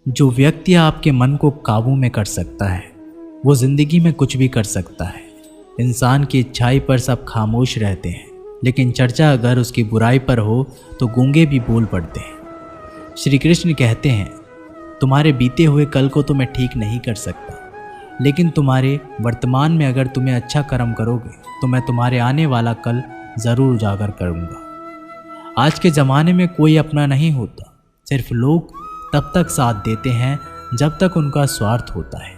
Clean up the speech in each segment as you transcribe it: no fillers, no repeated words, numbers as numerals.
जो व्यक्ति आपके मन को काबू में कर सकता है वो जिंदगी में कुछ भी कर सकता है। इंसान की इच्छाई पर सब खामोश रहते हैं, लेकिन चर्चा अगर उसकी बुराई पर हो तो गूंगे भी बोल पड़ते हैं। श्री कृष्ण कहते हैं, तुम्हारे बीते हुए कल को तो मैं ठीक नहीं कर सकता, लेकिन तुम्हारे वर्तमान में अगर तुम्हें अच्छा कर्म करोगे तो मैं तुम्हारे आने वाला कल ज़रूर उजागर करूँगा। आज के ज़माने में कोई अपना नहीं होता, सिर्फ लोग तब तक साथ देते हैं जब तक उनका स्वार्थ होता है।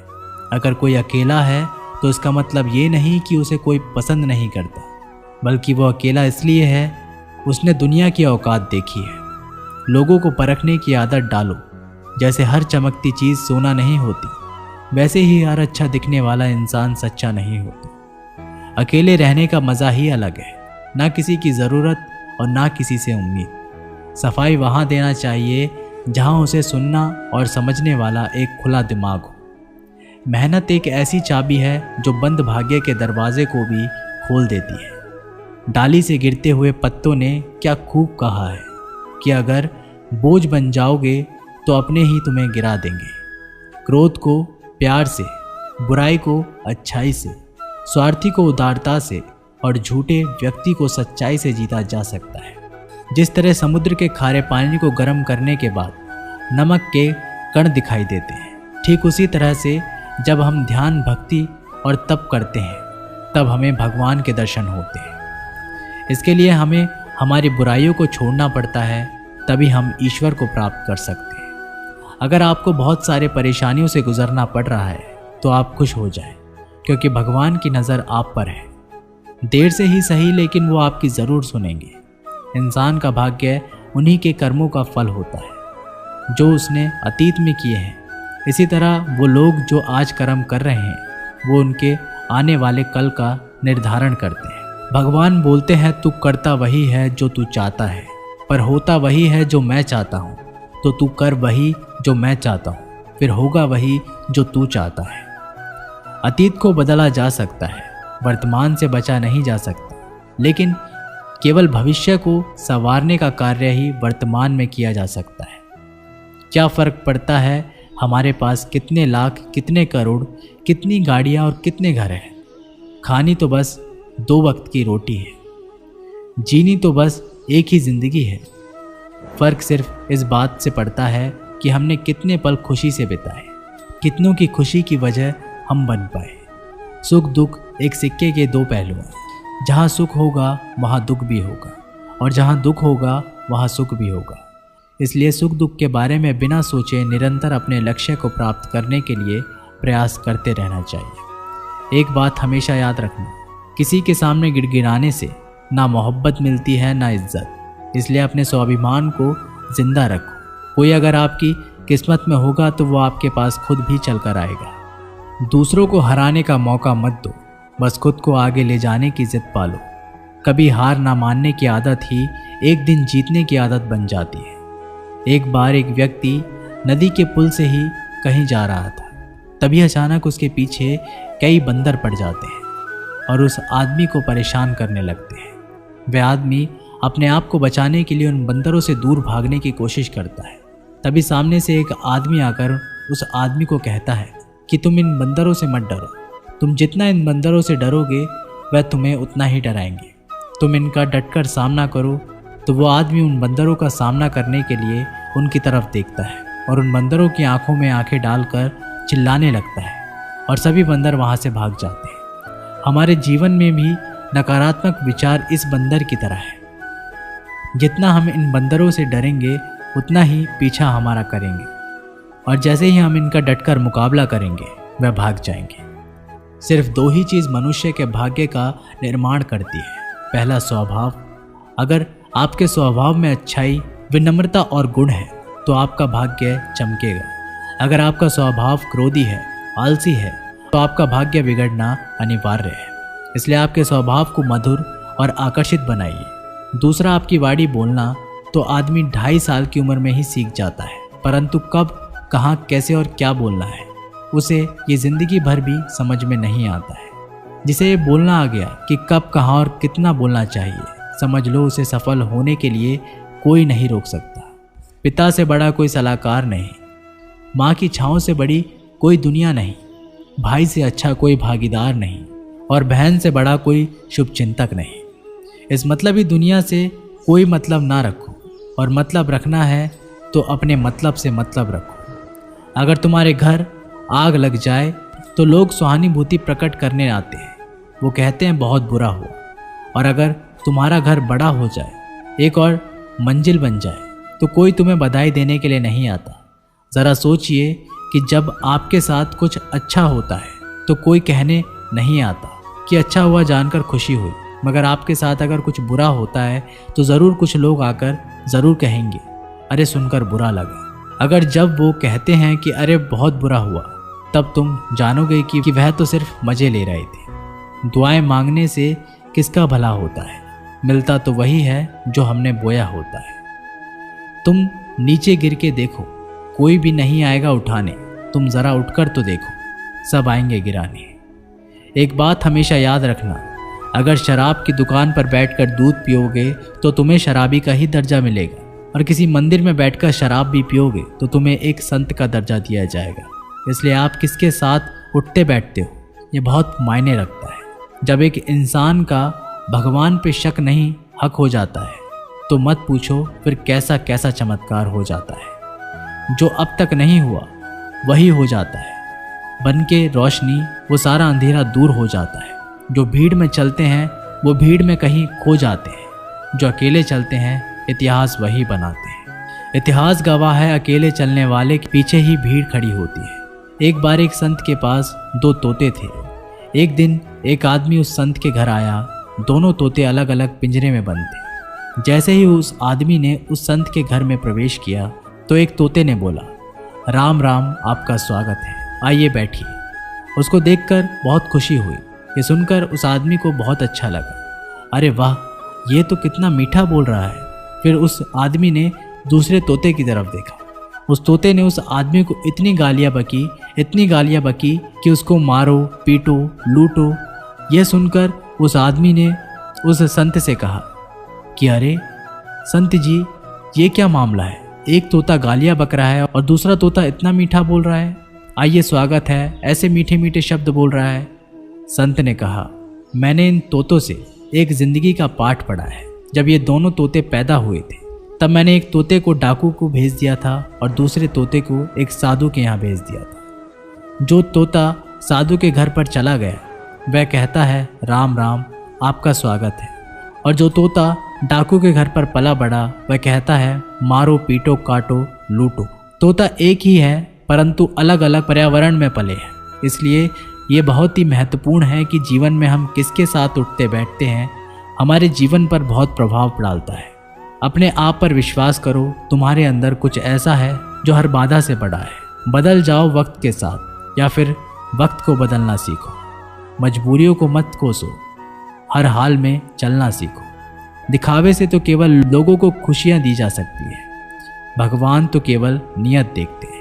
अगर कोई अकेला है तो इसका मतलब ये नहीं कि उसे कोई पसंद नहीं करता, बल्कि वो अकेला इसलिए है उसने दुनिया की औकात देखी है। लोगों को परखने की आदत डालो। जैसे हर चमकती चीज़ सोना नहीं होती, वैसे ही हर अच्छा दिखने वाला इंसान सच्चा नहीं होता। अकेले रहने का मज़ा ही अलग है, ना किसी की ज़रूरत और ना किसी से उम्मीद। सफाई वहाँ देना चाहिए जहाँ उसे सुनना और समझने वाला एक खुला दिमाग हो। मेहनत एक ऐसी चाबी है जो बंद भाग्य के दरवाजे को भी खोल देती है। डाली से गिरते हुए पत्तों ने क्या खूब कहा है कि अगर बोझ बन जाओगे तो अपने ही तुम्हें गिरा देंगे। क्रोध को प्यार से, बुराई को अच्छाई से, स्वार्थी को उदारता से और झूठे व्यक्ति को सच्चाई से जीता जा सकता है। जिस तरह समुद्र के खारे पानी को गर्म करने के बाद नमक के कण दिखाई देते हैं, ठीक उसी तरह से जब हम ध्यान, भक्ति और तप करते हैं तब हमें भगवान के दर्शन होते हैं। इसके लिए हमें हमारी बुराइयों को छोड़ना पड़ता है, तभी हम ईश्वर को प्राप्त कर सकते हैं। अगर आपको बहुत सारे परेशानियों से गुजरना पड़ रहा है तो आप खुश हो जाएं, क्योंकि भगवान की नज़र आप पर है। देर से ही सही, लेकिन वो आपकी ज़रूर सुनेंगे। इंसान का भाग्य उन्हीं के कर्मों का फल होता है जो उसने अतीत में किए हैं। इसी तरह वो लोग जो आज कर्म कर रहे हैं वो उनके आने वाले कल का निर्धारण करते हैं। भगवान बोलते हैं, तू करता वही है जो तू चाहता है, पर होता वही है जो मैं चाहता हूँ। तो तू कर वही जो मैं चाहता हूँ, फिर होगा वही जो तू चाहता है। अतीत को बदला जा सकता है, वर्तमान से बचा नहीं जा सकता, लेकिन केवल भविष्य को संवारने का कार्य ही वर्तमान में किया जा सकता है। क्या फ़र्क पड़ता है हमारे पास कितने लाख, कितने करोड़, कितनी गाड़ियाँ और कितने घर हैं। खानी तो बस 2 वक्त की रोटी है, जीनी तो बस एक ही ज़िंदगी है। फ़र्क सिर्फ इस बात से पड़ता है कि हमने कितने पल खुशी से बिताए, कितनों की खुशी की वजह हम बन पाए। सुख दुख एक सिक्के के 2 पहलू हैं। जहाँ सुख होगा वहाँ दुख भी होगा, और जहाँ दुख होगा वहाँ सुख भी होगा। इसलिए सुख दुख के बारे में बिना सोचे निरंतर अपने लक्ष्य को प्राप्त करने के लिए प्रयास करते रहना चाहिए। एक बात हमेशा याद रखना, किसी के सामने गिड़गिड़ाने से ना मोहब्बत मिलती है ना इज्जत। इसलिए अपने स्वाभिमान को जिंदा रखो। कोई अगर आपकी किस्मत में होगा तो वो आपके पास खुद भी चल कर आएगा। दूसरों को हराने का मौका मत दो, बस खुद को आगे ले जाने की जिद पालो। कभी हार ना मानने की आदत ही एक दिन जीतने की आदत बन जाती है। एक बार एक व्यक्ति नदी के पुल से ही कहीं जा रहा था, तभी अचानक उसके पीछे कई बंदर पड़ जाते हैं और उस आदमी को परेशान करने लगते हैं। वह आदमी अपने आप को बचाने के लिए उन बंदरों से दूर भागने की कोशिश करता है। तभी सामने से एक आदमी आकर उस आदमी को कहता है कि तुम इन बंदरों से मत डरो, तुम जितना इन बंदरों से डरोगे वह तुम्हें उतना ही डराएंगे। तुम इनका डटकर सामना करो। तो वो आदमी उन बंदरों का सामना करने के लिए उनकी तरफ देखता है और उन बंदरों की आंखों में आंखें डालकर चिल्लाने लगता है और सभी बंदर वहाँ से भाग जाते हैं। हमारे जीवन में भी नकारात्मक विचार इस बंदर की तरह है। जितना हम इन बंदरों से डरेंगे उतना ही पीछा हमारा करेंगे, और जैसे ही हम इनका डटकर मुकाबला करेंगे वह भाग जाएंगे। सिर्फ 2 ही चीज़ मनुष्य के भाग्य का निर्माण करती है। पहला, स्वभाव। अगर आपके स्वभाव में अच्छाई, विनम्रता और गुण है तो आपका भाग्य चमकेगा। अगर आपका स्वभाव क्रोधी है, आलसी है, तो आपका भाग्य बिगड़ना अनिवार्य है। इसलिए आपके स्वभाव को मधुर और आकर्षित बनाइए। दूसरा, आपकी वाणी बोलना तो आदमी 2.5 साल की उम्र में ही सीख जाता है, परंतु कब, कहाँ, कैसे और क्या बोलना है उसे ये ज़िंदगी भर भी समझ में नहीं आता है। जिसे ये बोलना आ गया कि कब, कहाँ और कितना बोलना चाहिए, समझ लो उसे सफल होने के लिए कोई नहीं रोक सकता। पिता से बड़ा कोई सलाहकार नहीं। माँ की छाँव से बड़ी कोई दुनिया नहीं, भाई से अच्छा कोई भागीदार नहीं, और बहन से बड़ा कोई शुभचिंतक नहीं। इस मतलबी दुनिया से कोई मतलब ना रखो, और मतलब रखना है तो अपने मतलब से मतलब रखो। अगर तुम्हारे घर आग लग जाए तो लोग सहानुभूति प्रकट करने आते हैं, वो कहते हैं बहुत बुरा हुआ। और अगर तुम्हारा घर बड़ा हो जाए, एक और मंजिल बन जाए, तो कोई तुम्हें बधाई देने के लिए नहीं आता। ज़रा सोचिए कि जब आपके साथ कुछ अच्छा होता है तो कोई कहने नहीं आता कि अच्छा हुआ जानकर खुशी हुई, मगर आपके साथ अगर कुछ बुरा होता है तो ज़रूर कुछ लोग आकर ज़रूर कहेंगे अरे सुनकर बुरा लगा। अगर जब वो कहते हैं कि अरे बहुत बुरा हुआ, तब तुम जानोगे कि वह तो सिर्फ मज़े ले रहे थे। दुआएं मांगने से किसका भला होता है, मिलता तो वही है जो हमने बोया होता है। तुम नीचे गिर के देखो, कोई भी नहीं आएगा उठाने, तुम ज़रा उठकर तो देखो, सब आएंगे गिराने। एक बात हमेशा याद रखना, अगर शराब की दुकान पर बैठकर दूध पियोगे तो तुम्हें शराबी का ही दर्जा मिलेगा, और किसी मंदिर में बैठकर शराब भी पियोगे तो तुम्हें एक संत का दर्जा दिया जाएगा। इसलिए आप किसके साथ उठते बैठते हो, ये बहुत मायने रखता है। जब एक इंसान का भगवान पे शक नहीं हक हो जाता है तो मत पूछो फिर कैसा कैसा चमत्कार हो जाता है। जो अब तक नहीं हुआ वही हो जाता है, बन के रोशनी वो सारा अंधेरा दूर हो जाता है। जो भीड़ में चलते हैं वो भीड़ में कहीं खो जाते हैं, जो अकेले चलते हैं इतिहास वही बनाते हैं। इतिहास गवाह है अकेले चलने वाले के पीछे ही भीड़ खड़ी होती है। एक बार एक संत के पास 2 तोते थे। एक दिन एक आदमी उस संत के घर आया, दोनों तोते अलग अलग पिंजरे में बंद थे। जैसे ही उस आदमी ने उस संत के घर में प्रवेश किया तो एक तोते ने बोला, राम राम, आपका स्वागत है, आइए बैठिए। उसको देखकर बहुत खुशी हुई। ये सुनकर उस आदमी को बहुत अच्छा लगा। अरे वाह, ये तो कितना मीठा बोल रहा है। फिर उस आदमी ने दूसरे तोते की तरफ देखा। उस तोते ने उस आदमी को इतनी गालियाँ बकी कि उसको मारो, पीटो, लूटो। यह सुनकर उस आदमी ने उस संत से कहा कि अरे संत जी, ये क्या मामला है? एक तोता गालियाँ बक रहा है और दूसरा तोता इतना मीठा बोल रहा है। आइए स्वागत है, ऐसे मीठे मीठे शब्द बोल रहा है। संत ने कहा, मैंने इन तोतों से एक जिंदगी का पाठ पढ़ा है। जब ये दोनों तोते पैदा हुए थे तब मैंने एक तोते को डाकू को भेज दिया था और दूसरे तोते को एक साधु के यहाँ भेज दिया था। जो तोता साधु के घर पर चला गया वह कहता है राम राम, आपका स्वागत है, और जो तोता डाकू के घर पर पला बड़ा वह कहता है मारो, पीटो, काटो, लूटो। तोता एक ही है परंतु अलग अलग पर्यावरण में पले हैं। इसलिए ये बहुत ही महत्वपूर्ण है कि जीवन में हम किसके साथ उठते बैठते हैं हमारे जीवन पर बहुत प्रभाव डालता है। अपने आप पर विश्वास करो, तुम्हारे अंदर कुछ ऐसा है जो हर बाधा से बड़ा है। बदल जाओ वक्त के साथ, या फिर वक्त को बदलना सीखो। मजबूरियों को मत कोसो, हर हाल में चलना सीखो। दिखावे से तो केवल लोगों को खुशियां दी जा सकती है, भगवान तो केवल नियत देखते हैं।